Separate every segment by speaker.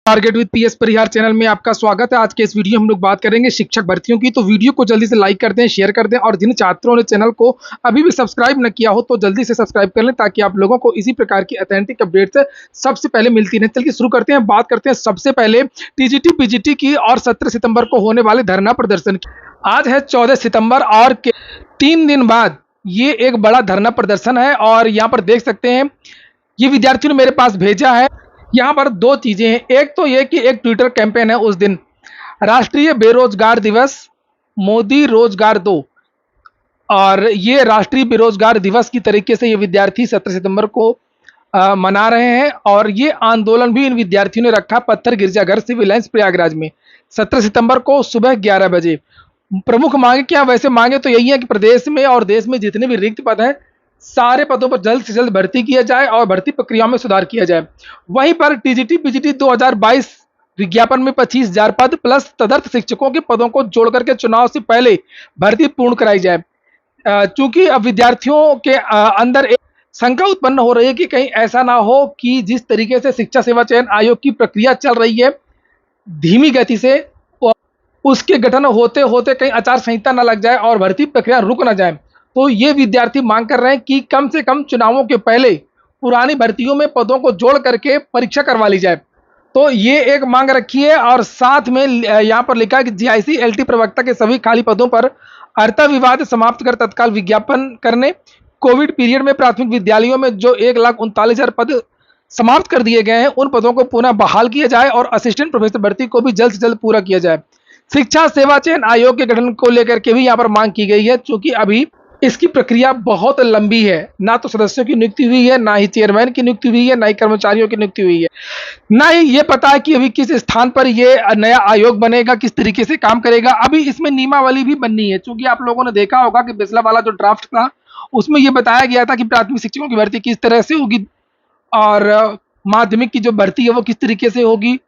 Speaker 1: Target with PS Parihar channel में आपका स्वागत है। आज के इस वीडियो में हम लोग बात करेंगे शिक्षक भर्तियों की। तो वीडियो को जल्दी से लाइक कर दें, शेयर कर दें और जिन छात्रों ने चैनल को अभी भी सब्सक्राइब न किया हो तो जल्दी से सब्सक्राइब कर लें ताकि आप लोगों को इसी प्रकार की ऑथेंटिक अपडेट्स सबसे पहले मिलती रहे। चलिए शुरू करते हैं। बात करते हैं सबसे पहले टीजीटी पीजीटी की और 17 सितंबर को होने वाले धरना प्रदर्शन की। आज है 14 सितंबर और 3 दिन बाद ये एक बड़ा धरना प्रदर्शन है और यहाँ पर देख सकते हैं ये विद्यार्थियों ने मेरे पास भेजा है। यहाँ पर दो चीजें हैं, एक तो ये कि एक ट्विटर कैंपेन है उस दिन राष्ट्रीय बेरोजगार दिवस मोदी रोजगार दो, और ये राष्ट्रीय बेरोजगार दिवस की तरीके से ये विद्यार्थी 17 सितंबर को मना रहे हैं। और ये आंदोलन भी इन विद्यार्थियों ने रखा पत्थर गिरजाघर सिविल लाइंस प्रयागराज में 17 सितंबर को सुबह 11 बजे। प्रमुख मांगे क्या? वैसे मांगे तो यही है कि प्रदेश में और देश में जितने भी रिक्त पद हैं सारे पदों पर जल्द से जल्द भर्ती किया जाए और भर्ती प्रक्रिया में सुधार किया जाए। वहीं पर टीजीटी पीजीटी 2022 विज्ञापन में 25,000 पद प्लस तदर्थ शिक्षकों के पदों को जोड़ करके चुनाव से पहले भर्ती पूर्ण कराई जाए। चूंकि अब विद्यार्थियों के अंदर एक शंका उत्पन्न हो रही है कि कहीं ऐसा ना हो कि जिस तरीके से शिक्षा सेवा चयन आयोग की प्रक्रिया चल रही है धीमी गति से, उसके गठन होते होते कहीं आचार संहिता न लग जाए और भर्ती प्रक्रिया रुक न जाए। तो ये विद्यार्थी मांग कर रहे हैं कि कम से कम चुनावों के पहले पुरानी भर्तियों में पदों को जोड़ करके परीक्षा करवा ली जाए। तो ये एक मांग रखी है और साथ में यहाँ पर लिखा है कि जीआईसी एलटी प्रवक्ता के सभी खाली पदों पर अर्थ विवाद समाप्त कर तत्काल विज्ञापन करने। कोविड पीरियड में प्राथमिक विद्यालयों में जो 1,39,000 पद समाप्त कर दिए गए हैं उन पदों को पुनः बहाल किया जाए और असिस्टेंट प्रोफेसर भर्ती को भी जल्द से जल्द पूरा किया जाए। शिक्षा सेवा चयन आयोग के गठन को लेकर के भी यहाँ पर मांग की गई है, क्योंकि अभी इसकी प्रक्रिया बहुत लंबी है। ना तो सदस्यों की नियुक्ति हुई है, ना ही चेयरमैन की नियुक्ति हुई है, ना ही कर्मचारियों की नियुक्ति हुई है, ना ही ये पता है कि अभी किस स्थान पर ये नया आयोग बनेगा, किस तरीके से काम करेगा। अभी इसमें नियमावली भी बननी है, क्योंकि आप लोगों ने देखा होगा कि पिछला वाला जो ड्राफ्ट था उसमें यह बताया गया था कि प्राथमिक शिक्षकों की भर्ती किस तरह से होगी और माध्यमिक की जो भर्ती है वो किस तरीके से होगी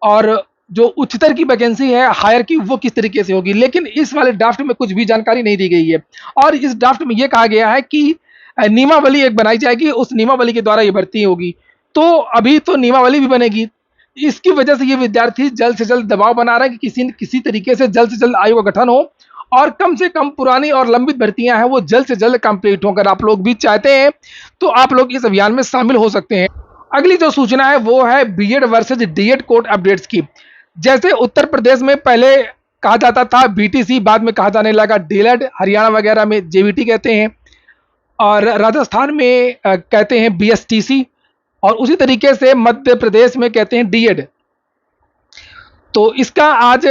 Speaker 1: और जो उच्चतर की वैकेंसी है हायर की वो किस तरीके से होगी। लेकिन इस वाले ड्राफ्ट में कुछ भी जानकारी नहीं दी गई है और इस ड्राफ्ट में यह कहा गया है कि नियमावली एक बनाई जाएगी, उस नियमावली के द्वारा ये भर्ती होगी। तो अभी तो नियमावली भी बनेगी, इसकी वजह से ये विद्यार्थी जल्द से जल्द दबाव बना रहे हैं कि किसी तरीके से जल्द से जल्द आयोग का गठन हो और कम से कम पुरानी और लंबित भर्तियां हैं वो जल्द से जल्द कंप्लीट हों। अगर आप लोग भी चाहते हैं तो आप लोग इस अभियान में शामिल हो सकते हैं। अगली जो सूचना है वो है B Ed versus D Ed code updates की। जैसे उत्तर प्रदेश में पहले कहा जाता था बीटीसी, बाद में कहा जाने लगा डीएलएड, हरियाणा वगैरह में जेवीटी कहते हैं और राजस्थान में कहते हैं बीएसटीसी और उसी तरीके से मध्य प्रदेश में कहते हैं डीएड। तो इसका आज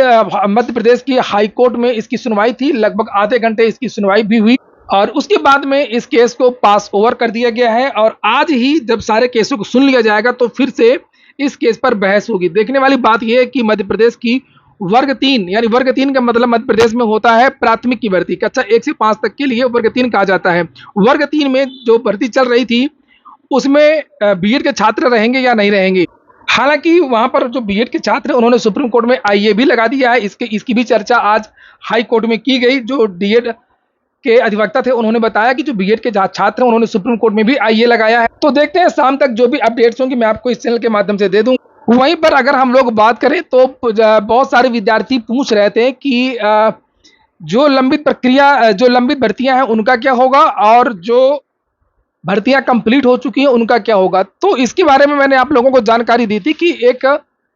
Speaker 1: मध्य प्रदेश की हाई कोर्ट में इसकी सुनवाई थी, लगभग आधे घंटे इसकी सुनवाई भी हुई और उसके बाद में इस केस को पास ओवर कर दिया गया है और आज ही जब सारे केसों को सुन लिया जाएगा तो फिर से इस केस पर बहस होगी। देखने वाली बात यह है कि मध्य प्रदेश की वर्ग 3 यानी वर्ग 3 का मतलब मध्य प्रदेश में होता है प्राथमिक की भर्ती, कक्षा 1 से 5 तक के लिए वर्ग 3 कहा जाता है। वर्ग 3 में जो भर्ती चल रही थी उसमें बीएड के छात्र रहेंगे या नहीं रहेंगे। हालांकि वहां पर जो बीएड के छात्र उन्होंने सुप्रीम कोर्ट में आईए भी लगा दिया है, इसकी भी चर्चा आज हाई कोर्ट में की गई। जो डीएड के अधिवक्ता थे उन्होंने बताया कि जो बीएड के छात्र हैं उन्होंने सुप्रीम कोर्ट में भी आईए लगाया है। तो देखते हैं शाम तक जो भी अपडेट्स होंगी मैं आपको इस चैनल के माध्यम से दे दूं। वहीं पर अगर हम लोग बात करें तो बहुत सारे विद्यार्थी पूछ रहे थे कि जो लंबित भर्तियां हैं उनका क्या होगा और जो भर्तियां कंप्लीट हो चुकी हैं उनका क्या होगा। तो इसके बारे में मैंने आप लोगों को जानकारी दी थी कि एक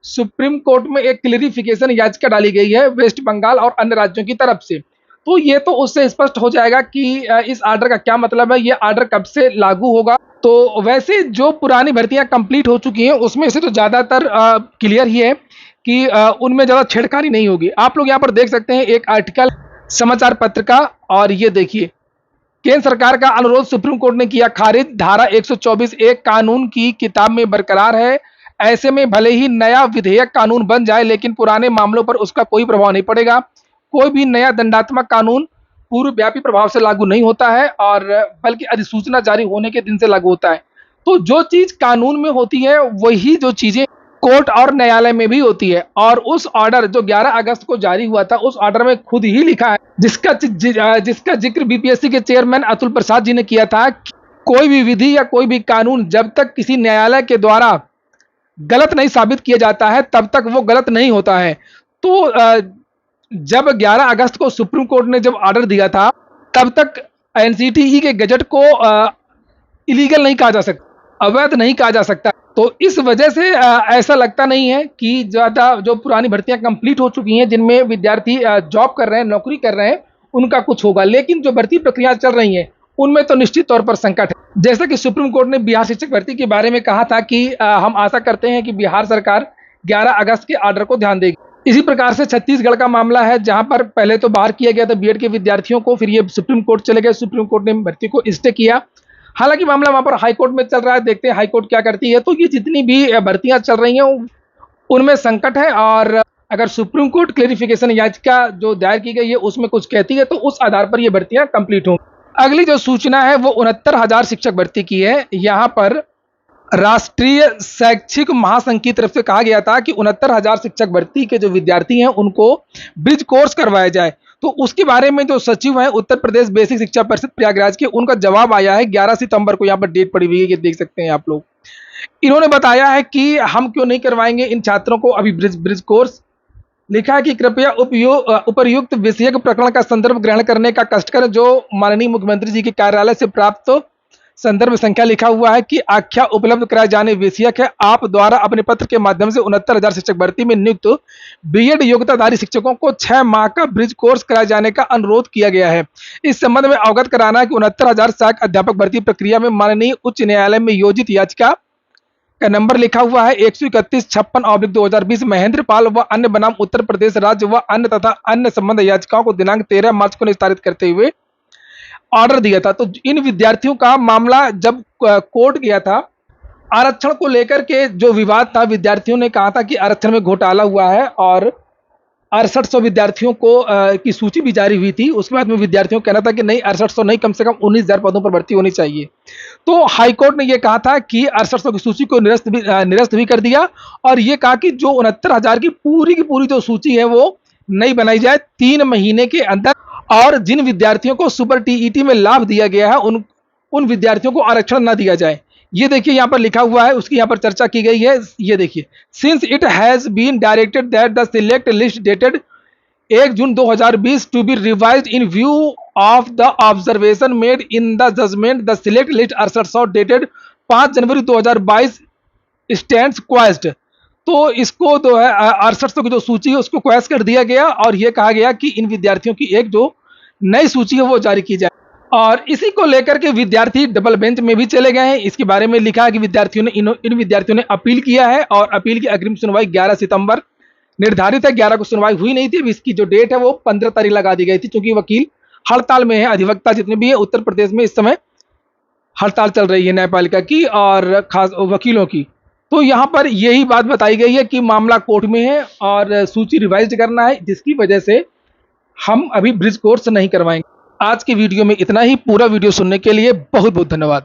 Speaker 1: सुप्रीम कोर्ट में एक क्लेरिफिकेशन याचिका डाली गई है वेस्ट बंगाल और अन्य राज्यों की तरफ से। तो ये तो उससे स्पष्ट हो जाएगा कि इस आर्डर का क्या मतलब है, ये आर्डर कब से लागू होगा। तो वैसे जो पुरानी भर्तियां कंप्लीट हो चुकी हैं उसमें से तो ज़्यादातर क्लियर ही है कि उनमें ज़्यादा छेड़खानी नहीं होगी। आप लोग यहाँ पर देख सकते हैं एक आर्टिकल समाचार पत्र का और ये देखिए, केंद्र सरकार का अनुरोध सुप्रीम कोर्ट ने किया खारिज, धारा 124(1) कानून की किताब में बरकरार है। ऐसे में भले ही नया विधेयक कानून बन जाए लेकिन पुराने मामलों पर उसका कोई प्रभाव नहीं पड़ेगा। कोई भी नया दंडात्मक कानून पूर्वव्यापी प्रभाव से लागू नहीं होता है और बल्कि अधिसूचना जारी होने के दिन से लागू होता है। तो जो चीज कानून में होती है वही जो चीजें कोर्ट और न्यायालय में भी होती है। और उस ऑर्डर जो 11 अगस्त को जारी हुआ था उस ऑर्डर में खुद ही लिखा है, जिसका जिक्र बीपीएससी के चेयरमैन अतुल प्रसाद जी ने किया था, कोई भी विधि या कोई भी कानून जब तक किसी न्यायालय के द्वारा गलत नहीं साबित किया जाता है तब तक वो गलत नहीं होता है। तो जब 11 अगस्त को सुप्रीम कोर्ट ने जब ऑर्डर दिया था, तब तक एनसीटीई के गजट को इलीगल नहीं कहा जा सकता, अवैध नहीं कहा जा सकता। तो इस वजह से ऐसा लगता नहीं है कि ज़्यादा जो पुरानी भर्तियां कंप्लीट हो चुकी हैं, जिनमें विद्यार्थी जॉब कर रहे हैं, नौकरी कर रहे हैं, उनका कुछ होगा। लेकिन जो भर्ती प्रक्रिया चल रही हैं, उनमें तो निश्चित तौर पर संकट है। जैसा कि सुप्रीम कोर्ट ने बिहार शिक्षक भर्ती के बारे में कहा था कि हम आशा करते हैं कि बिहार सरकार 11 अगस्त के ऑर्डर को ध्यान देगी। इसी प्रकार से छत्तीसगढ़ का मामला है, जहां पर पहले तो बाहर किया गया था बीएड के विद्यार्थियों को, फिर ये सुप्रीम कोर्ट चले गए, सुप्रीम कोर्ट ने भर्ती को स्टे किया। हालांकि मामला वहां पर हाई कोर्ट में चल रहा है, देखते हैं हाई कोर्ट क्या करती है। तो ये जितनी भी भर्तियां चल रही हैं उनमें संकट है, और अगर सुप्रीम कोर्ट क्लेरिफिकेशन याचिका जो दायर की गई है उसमें कुछ कहती है, तो उस आधार पर ये भर्तियां कंप्लीट होंगी। अगली जो सूचना है वो 69,000 शिक्षक भर्ती की है। यहाँ पर राष्ट्रीय शैक्षिक महासंघ की तरफ से कहा गया था कि 69,000 शिक्षक भर्ती के जो विद्यार्थी हैं उनको ब्रिज कोर्स करवाया जाए। तो उसके बारे में जो सचिव हैं उत्तर प्रदेश बेसिक शिक्षा परिषद प्रयागराज के, उनका जवाब आया है 11 सितंबर को। यहाँ पर डेट पड़ी हुई है, ये देख सकते हैं आप लोग। इन्होंने बताया है कि हम क्यों नहीं करवाएंगे इन छात्रों को अभी ब्रिज कोर्स। लिखा है कि कृपया उपर्युक्त विषयक प्रकरण का संदर्भ ग्रहण करने का कष्ट करें। जो माननीय मुख्यमंत्री जी के कार्यालय से प्राप्त संदर्भ संख्या लिखा हुआ है कि आख्या उपलब्ध कराए जाने विषयक है। आप द्वारा अपने पत्र के माध्यम से 69,000 शिक्षक भर्ती में नियुक्त बीएड योग्यताधारी शिक्षकों को 6 माह का ब्रिज कोर्स कराए जाने का अनुरोध किया गया है। इस संबंध में अवगत कराना है कि 69,000 सहायक अध्यापक भर्ती प्रक्रिया में माननीय उच्च न्यायालय में योजित याचिका का नंबर लिखा हुआ है 131/56/2020 महेंद्र पाल व अन्य बनाम उत्तर प्रदेश राज्य व अन्य तथा अन्य संबंध याचिकाओं को दिनांक 13 मार्च को निस्तारित करते हुए ऑर्डर दिया था। तो इन विद्यार्थियों का मामला जब कोर्ट गया था, आरक्षण को लेकर के जो विवाद था, विद्यार्थियों ने कहा था कि आरक्षण में घोटाला हुआ है, और 6800 विद्यार्थियों को की सूची भी जारी हुई थी। उसके बाद में विद्यार्थियों का कहना था कि नहीं, 6800 नहीं, कम से कम 19,000 पदों पर भर्ती होनी चाहिए। तो हाईकोर्ट ने यह कहा था कि 6800 की सूची को निरस्त भी कर दिया, और ये कहा कि जो 69,000 की पूरी जो सूची है वो नहीं बनाई जाए 3 महीने के अंदर। और जिन विद्यार्थियों को सुपर टीईटी में लाभ दिया गया है उन विद्यार्थियों को आरक्षण ना दिया जाए। ये देखिए यहाँ पर लिखा हुआ है, उसकी यहाँ पर चर्चा की गई है। ये देखिए, since it has been directed that the select list dated 1 June 2020 to be revised in view of the observation made in the judgment, the select list 6800 dated 5 January 2022 stands quashed. तो इसको जो है 6800 की जो सूची है उसको क्वेश कर दिया गया, और यह कहा गया कि इन विद्यार्थियों की एक जो नई सूची है वो जारी की जाए। और इसी को लेकर के विद्यार्थी डबल बेंच में भी चले गए हैं। इसके बारे में लिखा है कि विद्यार्थियों ने इन विद्यार्थियों ने अपील किया है, और अपील की अग्रिम सुनवाई 11 सितंबर निर्धारित है। 11 को सुनवाई हुई नहीं थी। अब इसकी जो डेट है वो 15 तारीख लगा दी गई थी, क्योंकि वकील हड़ताल में है। अधिवक्ता जितने भी है उत्तर प्रदेश में इस समय हड़ताल चल रही है न्यायपालिका की और खास वकीलों की। तो यहाँ पर यही बात बताई गई है कि मामला कोर्ट में है और सूची रिवाइज करना है, जिसकी वजह से हम अभी ब्रिज कोर्स नहीं करवाएंगे। आज की वीडियो में इतना ही। पूरा वीडियो सुनने के लिए बहुत बहुत धन्यवाद।